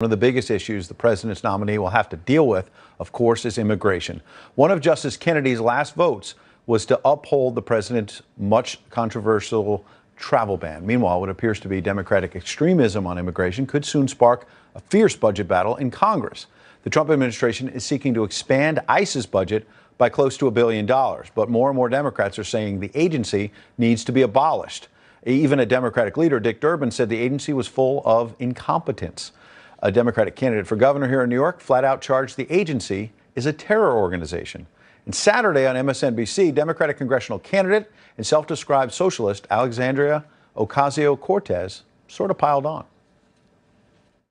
One of the biggest issues the president's nominee will have to deal with, of course, is immigration. One of Justice Kennedy's last votes was to uphold the president's much controversial travel ban. Meanwhile, what appears to be Democratic extremism on immigration could soon spark a fierce budget battle in Congress. The Trump administration is seeking to expand ICE's budget by close to $1 billion, but more and more Democrats are saying the agency needs to be abolished. Even a Democratic leader, Dick Durbin, said the agency was full of incompetence. A Democratic candidate for governor here in New York flat out charged the agency is a terror organization. And Saturday on MSNBC, Democratic congressional candidate and self-described socialist Alexandria Ocasio-Cortez sort of piled on.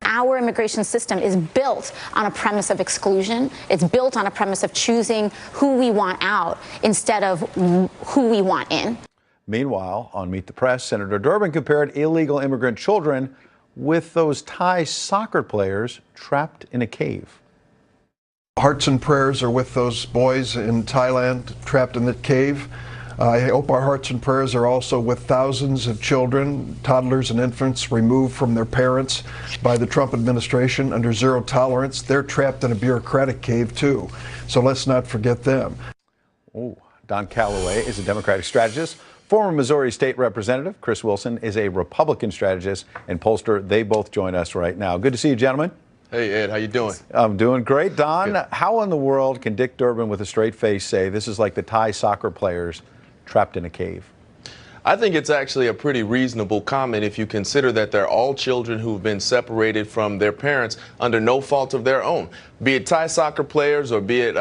Our immigration system is built on a premise of exclusion. It's built on a premise of choosing who we want out instead of who we want in. Meanwhile, on Meet the Press, Senator Durbin compared illegal immigrant children with those Thai soccer players trapped in a cave. Hearts and prayers are with those boys in Thailand trapped in the cave. I hope our hearts and prayers are also with thousands of children, toddlers and infants removed from their parents by the Trump administration under zero tolerance. They're trapped in a bureaucratic cave too. So let's not forget them. Oh, Don Calloway is a Democratic strategist. Former Missouri State Representative Chris Wilson is a Republican strategist and pollster. They both join us right now. Good to see you, gentlemen. Hey, Ed, how you doing? I'm doing great. Don, Good. How in the world can Dick Durbin with a straight face say this is like the Thai soccer players trapped in a cave? I think it's actually a pretty reasonable comment if you consider that they're all children who've been separated from their parents under no fault of their own. Be it Thai soccer players or be it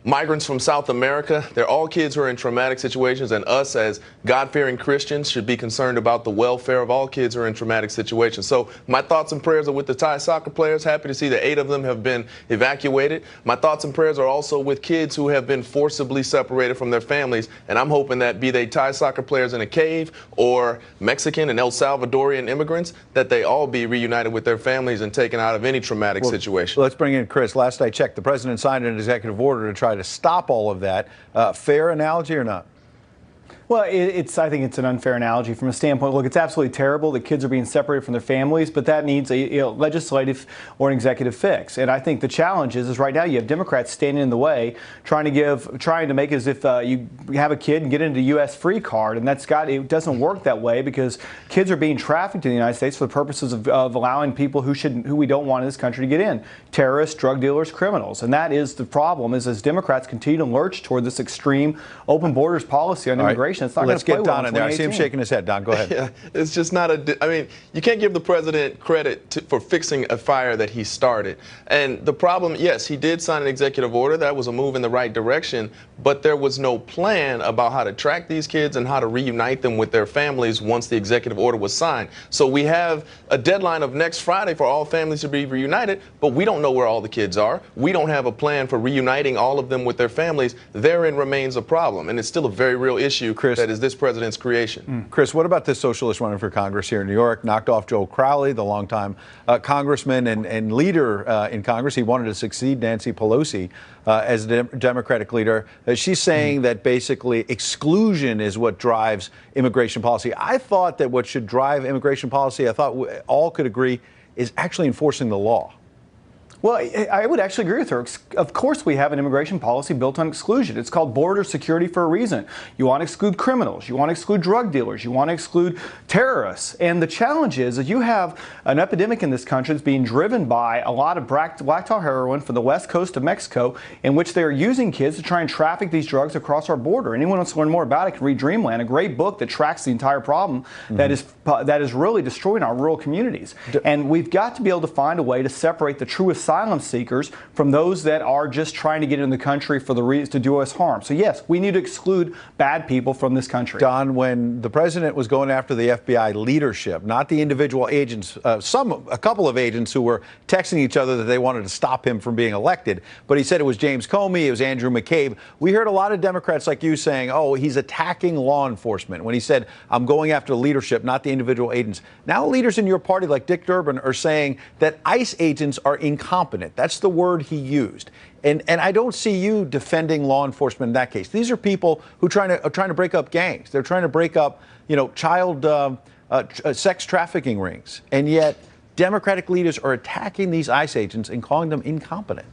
migrants from South America, they're all kids who are in traumatic situations, and us as God-fearing Christians should be concerned about the welfare of all kids who are in traumatic situations. So my thoughts and prayers are with the Thai soccer players. Happy to see that 8 of them have been evacuated. My thoughts and prayers are also with kids who have been forcibly separated from their families, and I'm hoping that be they Thai soccer players in a cave or Mexican and El Salvadorian immigrants, that they all be reunited with their families and taken out of any traumatic situation. Let's bring in Chris. Last I checked, the president signed an executive order to try to stop all of that. Fair analogy or not? Well, I think it's an unfair analogy from a standpoint. Look, it's absolutely terrible that kids are being separated from their families, but that needs a legislative or an executive fix. And I think the challenge is right now you have Democrats standing in the way, trying to make it as if you have a kid and get into a U.S. free card, and it doesn't work that way because kids are being trafficked in the United States for the purposes of allowing people who we don't want in this country to get in, terrorists, drug dealers, criminals. And that is the problem. Is as Democrats continue to lurch toward this extreme open borders policy on immigration. It's not Let's get well Don in there. I see him shaking his head. Don, go ahead. Yeah, it's just not I mean, you can't give the president credit for fixing a fire that he started. And the problem, yes, he did sign an executive order. That was a move in the right direction, but there was no plan about how to track these kids and how to reunite them with their families once the executive order was signed. So we have a deadline of next Friday for all families to be reunited, but we don't know where all the kids are. We don't have a plan for reuniting all of them with their families. Therein remains a problem, and it's still a very real issue. Chris, that is this president's creation. Chris, what about this socialist running for Congress here in New York? Knocked off Joe Crowley, the longtime congressman and leader in Congress. He wanted to succeed Nancy Pelosi as the Democratic leader. She's saying that basically exclusion is what drives immigration policy. I thought that what should drive immigration policy, I thought we all could agree, is actually enforcing the law. Well, I would actually agree with her. Of course, we have an immigration policy built on exclusion. It's called border security for a reason. You want to exclude criminals. You want to exclude drug dealers. You want to exclude terrorists. And the challenge is that you have an epidemic in this country that's being driven by a lot of black tar heroin from the west coast of Mexico, in which they are using kids to try and traffic these drugs across our border. Anyone wants to learn more about it can read Dreamland, a great book that tracks the entire problem that is really destroying our rural communities. And we've got to be able to find a way to separate the true asylum seekers from those that are just trying to get in the country for the reason to do us harm. So yes, we need to exclude bad people from this country. Don, when the president was going after the FBI leadership, not the individual agents, a couple of agents who were texting each other that they wanted to stop him from being elected, but he said it was James Comey, it was Andrew McCabe. We heard a lot of Democrats like you saying, oh, he's attacking law enforcement when he said, I'm going after the leadership, not the individual agents. Now leaders in your party like Dick Durbin are saying that ICE agents are incompetent. That's the word he used. And I don't see you defending law enforcement in that case. These are people who are trying to break up gangs. They're trying to break up, child sex trafficking rings. And yet Democratic leaders are attacking these ICE agents and calling them incompetent.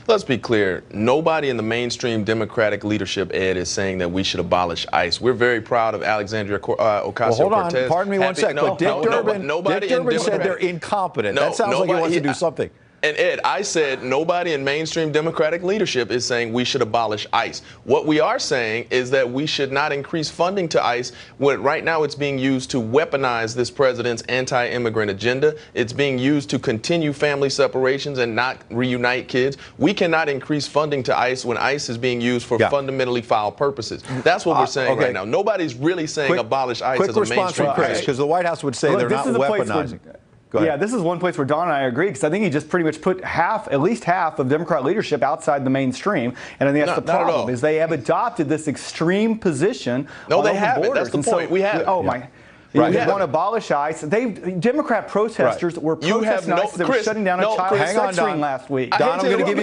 Let's be clear. Nobody in the mainstream Democratic leadership, Ed, is saying that we should abolish ICE. We're very proud of Alexandria Ocasio-Cortez. Well, hold on. Pardon me one second. But Dick Durbin said they're incompetent. That sounds like he wants to do something. And Ed, I said nobody in mainstream Democratic leadership is saying we should abolish ICE. What we are saying is that we should not increase funding to ICE when right now it's being used to weaponize this president's anti-immigrant agenda. It's being used to continue family separations and not reunite kids. We cannot increase funding to ICE when ICE is being used for fundamentally foul purposes. That's what we're saying right now. Nobody's really saying abolish ICE as a mainstream. Quick response from Chris, because the White House would say they're not weaponizing. Yeah, this is one place where Don and I agree, because I think he just pretty much put at least half of Democrat leadership outside the mainstream, and I think that's the problem, is they have adopted this extreme position. No, they haven't. That's the point. We have. Oh my. You want to abolish ICE. Democrat protesters were protesting ICE. They were shutting down a child sex ring last week. Don, I'm going to give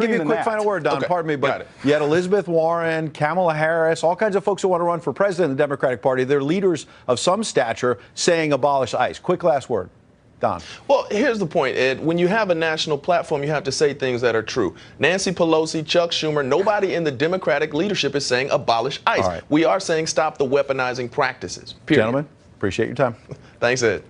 you a quick final word, Don. Pardon me, but you had Elizabeth Warren, Kamala Harris, all kinds of folks who want to run for president of the Democratic Party. They're leaders of some stature saying abolish ICE. Quick last word. Don. Well, here's the point, Ed. When you have a national platform, you have to say things that are true. Nancy Pelosi, Chuck Schumer, nobody in the Democratic leadership is saying abolish ICE. Right. We are saying stop the weaponizing practices. Period. Gentlemen, appreciate your time. Thanks, Ed.